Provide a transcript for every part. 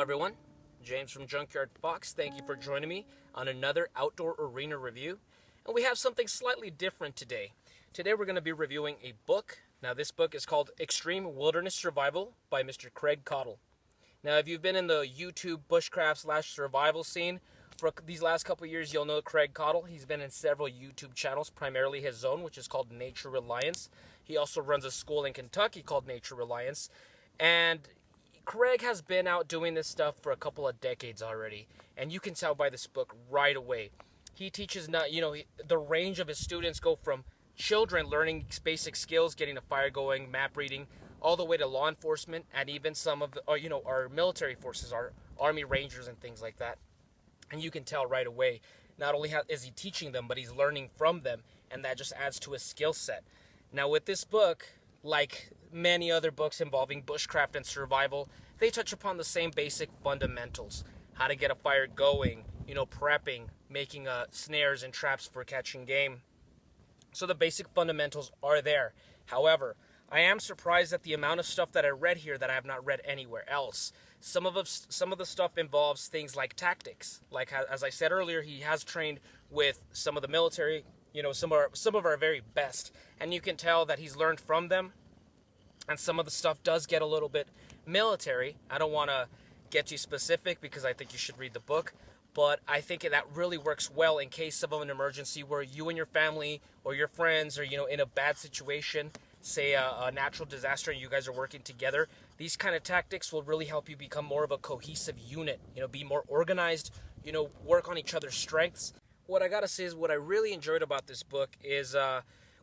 everyone, James from Junkyard Fox. Thank you for joining me on another outdoor arena review. And we have something slightly different today. Today we're going to be reviewing a book. Now this book is called Extreme Wilderness Survival by Mr. Caudill. Now if you've been in the YouTube bushcraft / survival scene for these last couple of years, you'll know Caudill. He's been in several YouTube channels, primarily his own, which is called Nature Reliance. He also runs a school in Kentucky called Nature Reliance. And Craig has been out doing this stuff for a couple of decades already, and you can tell by this book right away. He teaches the range of his students go from children learning basic skills, getting a fire going, map reading, all the way to law enforcement, and even some of our military forces, our Army Rangers and things like that. And you can tell right away, not only is he teaching them, but he's learning from them, and that just adds to his skill set. Now with this book, like many other books involving bushcraft and survival, they touch upon the same basic fundamentals. How to get a fire going, prepping, making snares and traps for catching game. So the basic fundamentals are there. However, I am surprised at the amount of stuff that I read here that I have not read anywhere else. Some of the stuff involves things like tactics. Like, as I said earlier, he has trained with some of the military, some of our very best. And you can tell that he's learned from them. And some of the stuff does get a little bit military. I don't want to get too specific because I think you should read the book. But I think that really works well in case of an emergency where you and your family or your friends are, in a bad situation, say a natural disaster, and you guys are working together. These kind of tactics will really help you become more of a cohesive unit, be more organized, work on each other's strengths. What I gotta say is what I really enjoyed about this book is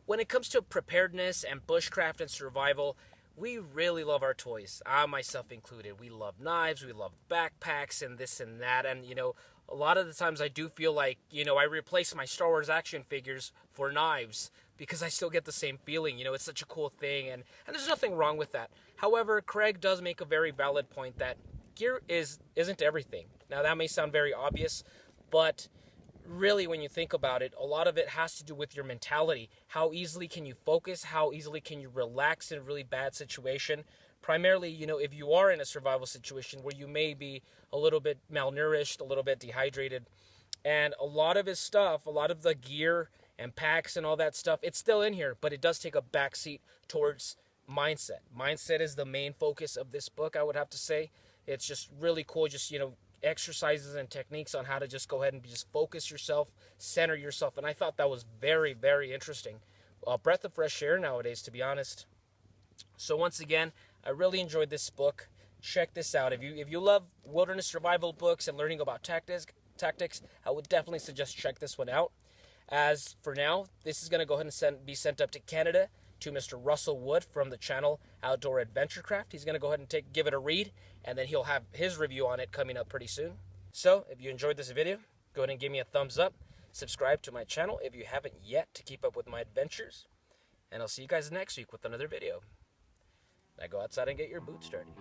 when it comes to preparedness and bushcraft and survival, we really love our toys. I myself included. We love knives, we love backpacks and this and that. And, a lot of the times I do feel like, I replace my Star Wars action figures for knives because I still get the same feeling. It's such a cool thing, and there's nothing wrong with that. However, Craig does make a very valid point that gear isn't everything. Now, that may sound very obvious, but really, when you think about it, a lot of it has to do with your mentality. How easily can you focus? How easily can you relax in a really bad situation? Primarily, if you are in a survival situation where you may be a little bit malnourished, a little bit dehydrated, and a lot of his stuff, a lot of the gear and packs and all that stuff, it's still in here, but it does take a backseat towards mindset. Mindset is the main focus of this book, I would have to say. It's just really cool, just, exercises and techniques on how to just go ahead and just focus yourself, center yourself, and I thought that was very, very interesting. A breath of fresh air nowadays, to be honest. So once again, I really enjoyed this book. Check this out. If you love wilderness survival books and learning about tactics, I would definitely suggest check this one out. As for now, this is going to go ahead and be sent up to Canada to Mr. Russell Wood from the channel Outdoor Adventure Craft. He's going to go ahead and give it a read, and then he'll have his review on it coming up pretty soon. So, if you enjoyed this video, go ahead and give me a thumbs up. Subscribe to my channel if you haven't yet to keep up with my adventures. And I'll see you guys next week with another video. Now go outside and get your boots dirty.